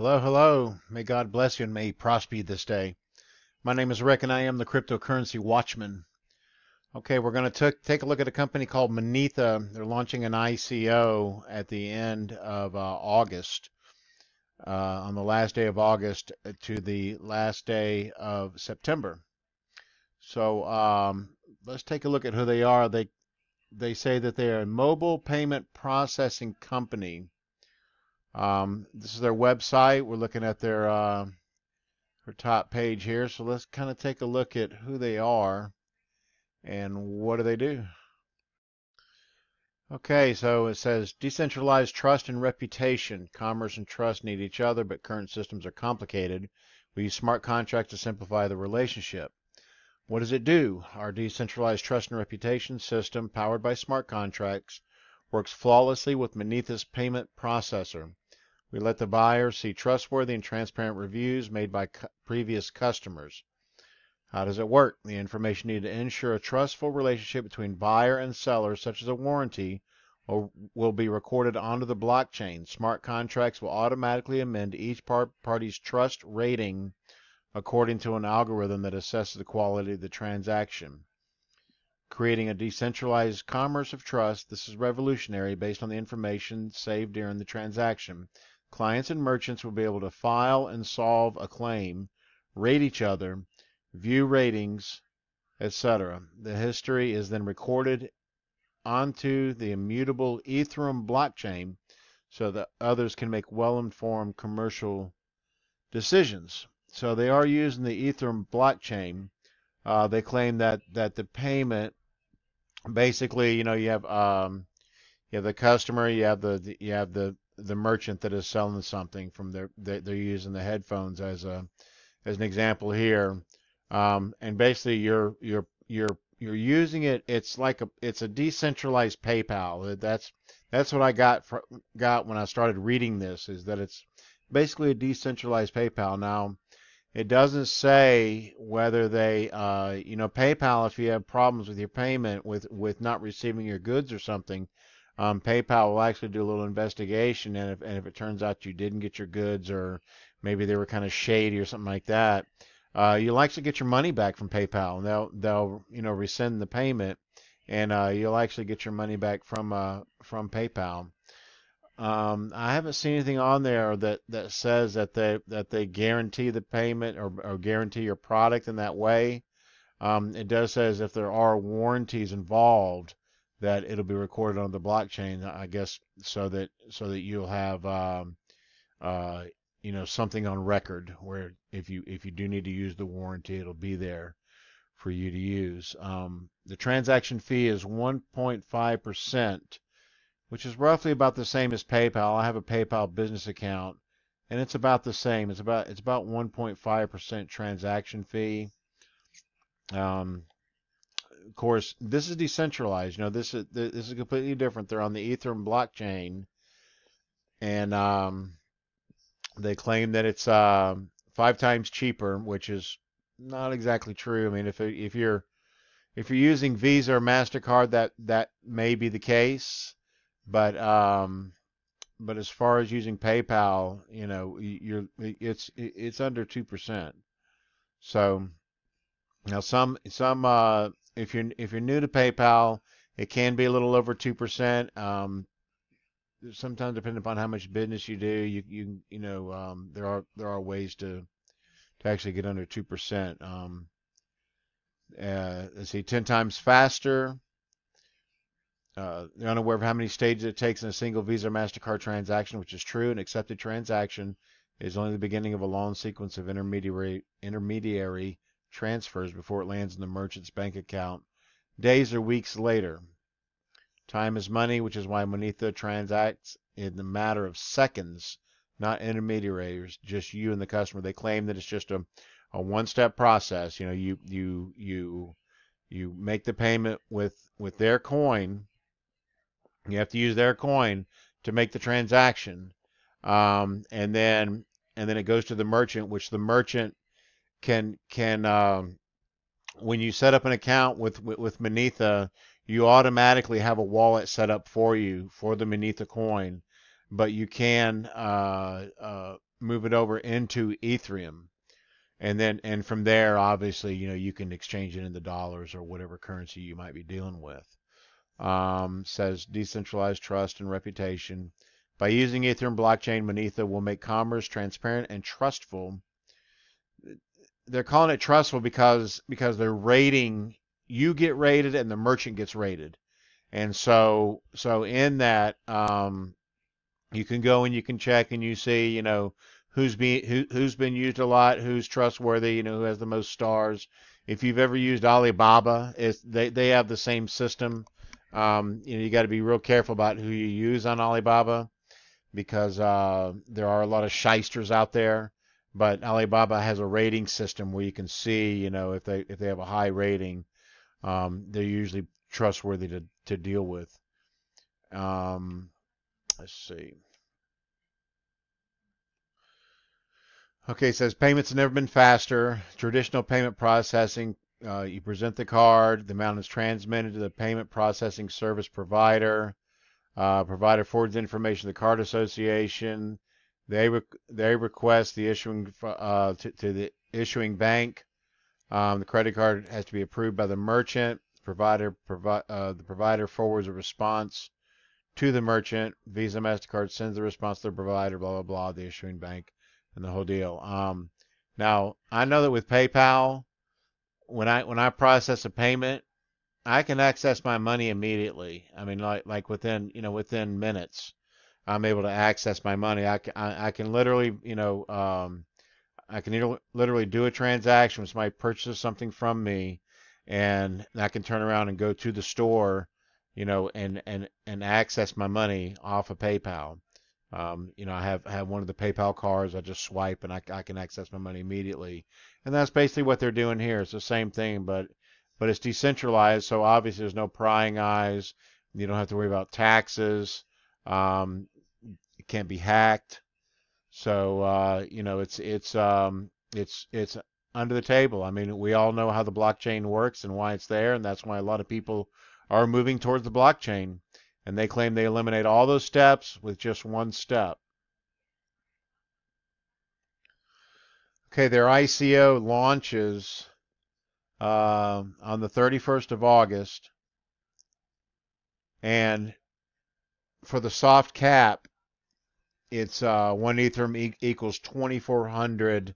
Hello, hello. May God bless you and may He prosper you this day. My name is Rick and I am the cryptocurrency Watchman. Okay, we're going to take a look at a company called MONETHA. They're launching an ICO at the end of August, on the last day of August to the last day of September. So let's take a look at who they are. They say that they are a mobile payment processing company. This is their website. We're looking at their top page here. So let's kind of take a look at who they are and what do they do. Okay, so it says decentralized trust and reputation. Commerce and trust need each other, but current systems are complicated. We use smart contracts to simplify the relationship. What does it do? Our decentralized trust and reputation system, powered by smart contracts, works flawlessly with MONETHA's payment processor. We let the buyer see trustworthy and transparent reviews made by previous customers. How does it work? The information needed to ensure a trustful relationship between buyer and seller, such as a warranty, will be recorded onto the blockchain. Smart contracts will automatically amend each party's trust rating according to an algorithm that assesses the quality of the transaction. Creating a decentralized commerce of trust. This is revolutionary based on the information saved during the transaction. Clients and merchants will be able to file and solve a claim, rate each other, view ratings, etc. The history is then recorded onto the immutable Ethereum blockchain so that others can make well-informed commercial decisions. So they are using the Ethereum blockchain. They claim that the payment, basically, you have the customer, you have the merchant that is selling something from they're using the headphones as an example here. And basically you're using it. It's like it's a decentralized PayPal. That's what I got when I started reading this, is that it's basically a decentralized PayPal. Now, it doesn't say whether they, PayPal, if you have problems with your payment, with not receiving your goods or something, PayPal will actually do a little investigation, and if it turns out you didn't get your goods, or maybe they were kind of shady or something like that, you'll actually get your money back from PayPal, and they'll rescind the payment, and you'll actually get your money back from PayPal. I haven't seen anything on there that says that they guarantee the payment, or guarantee your product in that way. It does say if there are warranties involved, that it'll be recorded on the blockchain, I guess, so that you'll have something on record where if you do need to use the warranty, it'll be there for you to use. The transaction fee is 1.5%, which is roughly about the same as PayPal. I have a PayPal business account, and it's about the same. It's about 1.5% transaction fee. Of course, this is decentralized. This is completely different. They're on the Ethereum blockchain, and they claim that it's 5 times cheaper, which is not exactly true. I mean, if you're using Visa or MasterCard, that may be the case, but as far as using PayPal, it's under 2%. So now if you're new to PayPal, it can be a little over 2%. Sometimes, depending upon how much business you do, there are ways to actually get under 2%. Let's see, 10 times faster. They're unaware of how many stages it takes in a single Visa or MasterCard transaction, which is true. An accepted transaction is only the beginning of a long sequence of intermediary transfers before it lands in the merchant's bank account days or weeks later. Time is money, which is why MONETHA transacts in the matter of seconds, not intermediaries, just you and the customer. They claim that it's just a one-step process. You make the payment with their coin. You have to use their coin to make the transaction, and then it goes to the merchant, which the merchant can when you set up an account with MONETHA, you automatically have a wallet set up for you for the MONETHA coin, but you can move it over into Ethereum. And from there, obviously, you can exchange it into dollars or whatever currency you might be dealing with. Says decentralized trust and reputation. By using Ethereum blockchain, MONETHA will make commerce transparent and trustful. They're calling it trustful because they're rating. You get rated and the merchant gets rated. And so in that, you can go and you can check and you see, who's been used a lot, who's trustworthy, who has the most stars. If you've ever used Alibaba, they have the same system. You got to be real careful about who you use on Alibaba because there are a lot of shysters out there. But Alibaba has a rating system where you can see, if they have a high rating, they're usually trustworthy to deal with. Let's see. Okay, it says payments have never been faster. Traditional payment processing, you present the card, the amount is transmitted to the payment processing service provider. Provider forwards information to the card association. They request the issuing to the issuing bank. The credit card has to be approved by the merchant. The provider forwards a response to the merchant. Visa, MasterCard sends the response to the provider, blah, blah, blah, the issuing bank, and the whole deal. Now, I know that with PayPal, when I process a payment, I can access my money immediately. I mean, like within minutes, I'm able to access my money. I can literally, I can literally do a transaction when somebody purchases something from me, and I can turn around and go to the store, and access my money off of PayPal. I have one of the PayPal cards. I just swipe and I can access my money immediately, and that's basically what they're doing here. It's the same thing, but it's decentralized, so obviously there's no prying eyes. You don't have to worry about taxes. It can't be hacked. So it's under the table. I mean, we all know how the blockchain works and why it's there, and that's why a lot of people are moving towards the blockchain. And they claim they eliminate all those steps with just one step. Okay, their ICO launches on the 31st of August. And for the soft cap, it's 1 Ethereum equals 2,400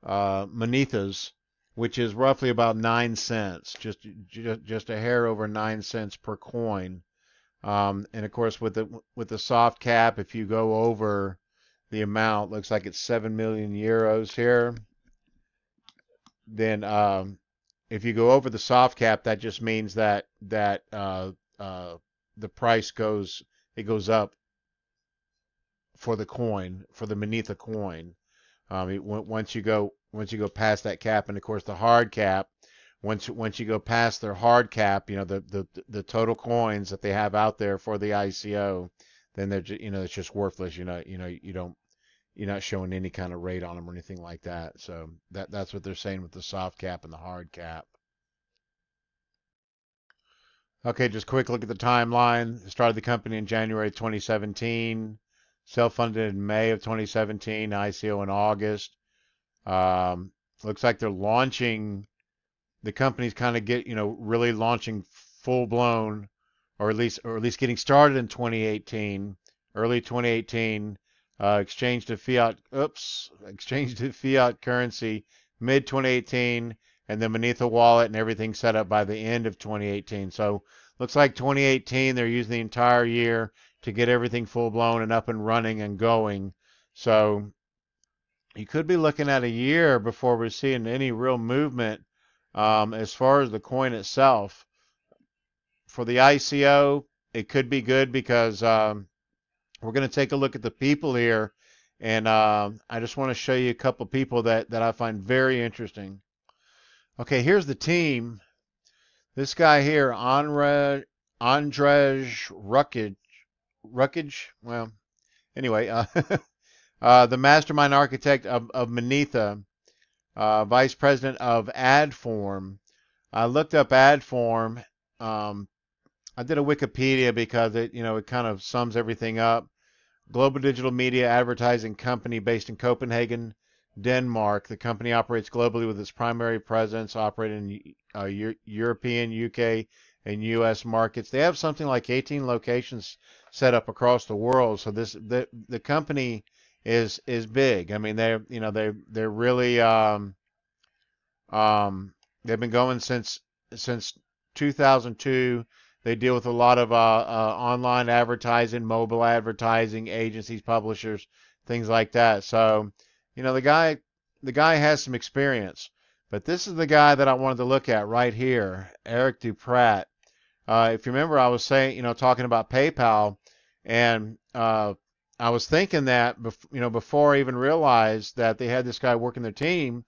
MONETHAs, which is roughly about 9 cents, just a hair over 9 cents per coin. And of course, with the soft cap, if you go over the amount, looks like it's 7 million euros here. Then, if you go over the soft cap, that just means that the price goes up for the coin, for the MONETHA coin. Once you go past that cap, and of course the hard cap. Once you go past their hard cap, the total coins that they have out there for the ICO, then they're it's just worthless. You're not showing any kind of rate on them or anything like that. So that's what they're saying with the soft cap and the hard cap. Okay, just quick look at the timeline. Started the company in January 2017, self-funded in May of 2017, ICO in August. Looks like they're launching. The company's kind of really launching full blown, or at least getting started in 2018, early 2018. Exchange to fiat currency mid 2018, and the MONETHA wallet and everything set up by the end of 2018. So looks like 2018 they're using the entire year to get everything full blown and up and running and going. So you could be looking at a year before we're seeing any real movement. As far as the coin itself, for the ICO, it could be good because we're going to take a look at the people here, and I just want to show you a couple people that I find very interesting. Okay, here's the team. This guy here, Andrzej Ruckage. Well, anyway, the mastermind architect of MONETHA. Vice President of AdForm. I looked up AdForm. I did a Wikipedia because it kind of sums everything up. global digital media advertising company based in Copenhagen, Denmark. The company operates globally with its primary presence operating in European, UK, and U.S. markets. They have something like 18 locations set up across the world. So the company is big. I mean, they're really they've been going since 2002. They deal with a lot of online advertising, mobile advertising, agencies, publishers, things like that. So, the guy has some experience. But this is the guy that I wanted to look at right here, Eric Duprat. If you remember, I was saying, talking about PayPal, and I was thinking that, before I even realized that they had this guy working their team,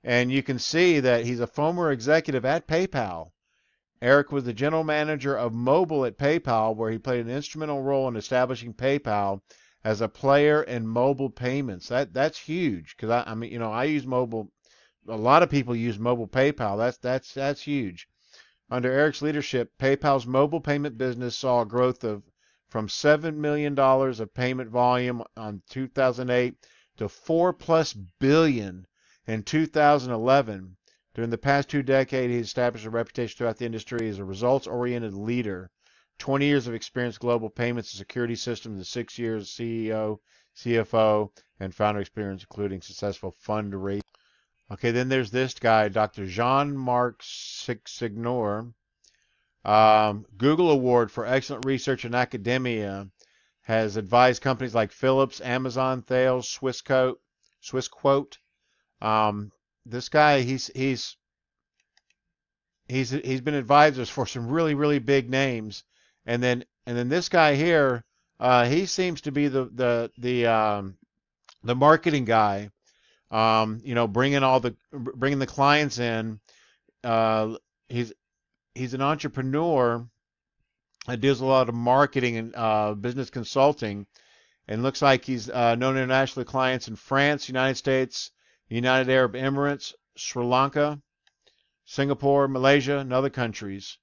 and you can see that he's a former executive at PayPal. Eric was the general manager of mobile at PayPal, where he played an instrumental role in establishing PayPal as a player in mobile payments. That's huge, because I mean, I use mobile. A lot of people use mobile PayPal. That's huge. Under Eric's leadership, PayPal's mobile payment business saw a growth from $7 million of payment volume on 2008 to $4+ billion in 2011. During the past 2 decades, he established a reputation throughout the industry as a results-oriented leader. 20 years of experience in global payments and security systems, and 6 years CEO, CFO, and founder experience, including successful fundraising. Okay, then there's this guy, Dr. Jean-Marc Signor. Google Award for Excellent Research in Academia, has advised companies like Philips, Amazon, Thales, Swissquote. This guy, he's been advisors for some really big names, and then this guy here, he seems to be the marketing guy. Bringing the clients in. He's an entrepreneur that deals a lot of marketing and business consulting, and looks like he's known internationally to clients in France, United States, United Arab Emirates, Sri Lanka, Singapore, Malaysia, and other countries.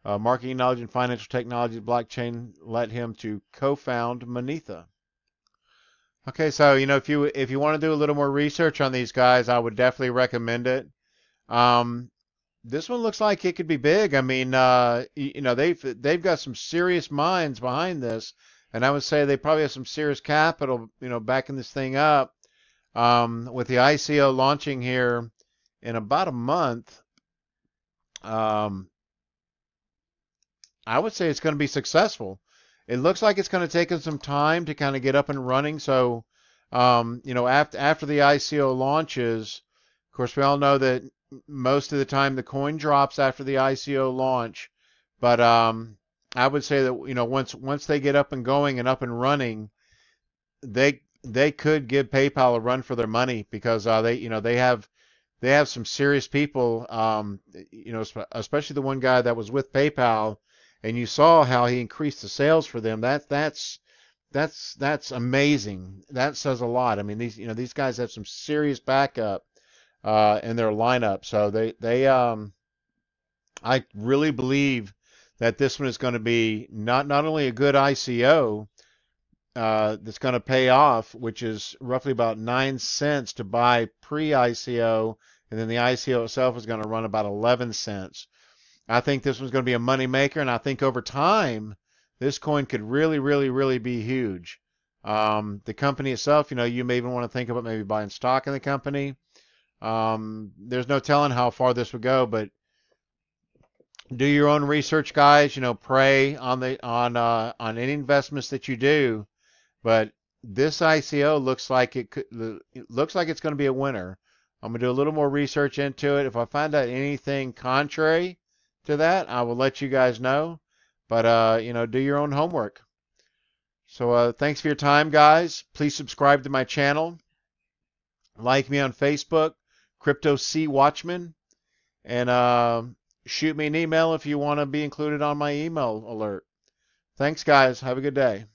Marketing knowledge and financial technology, blockchain led him to co-found MONETHA. Okay, so if you want to do a little more research on these guys, I would definitely recommend it. This one looks like it could be big. I mean, they've got some serious minds behind this, and I would say they probably have some serious capital, backing this thing up. With the ICO launching here in about a month, I would say it's going to be successful. It looks like it's going to take them some time to kind of get up and running. So, after the ICO launches, of course, we all know that most of the time the coin drops after the ICO launch. But I would say that once they get up and going and up and running, they could give PayPal a run for their money, because they have some serious people. Especially the one guy that was with PayPal. And you saw how he increased the sales for them. That's amazing. That says a lot. I mean, these guys have some serious backup in their lineup. So I really believe that this one is going to be not only a good ICO that's going to pay off, which is roughly about 9 cents to buy pre-ICO, and then the ICO itself is going to run about 11 cents. I think this one's going to be a money maker, and I think over time, this coin could really be huge. The company itself, you may even want to think about maybe buying stock in the company. There's no telling how far this would go, but do your own research, guys. Pray on any investments that you do. But this ICO looks like it's going to be a winner. I'm going to do a little more research into it. If I find out anything contrary to that, I will let you guys know. But do your own homework. So thanks for your time, guys. Please subscribe to my channel. Like me on Facebook, Crypto C Watchman, and shoot me an email if you want to be included on my email alert. Thanks, guys. Have a good day.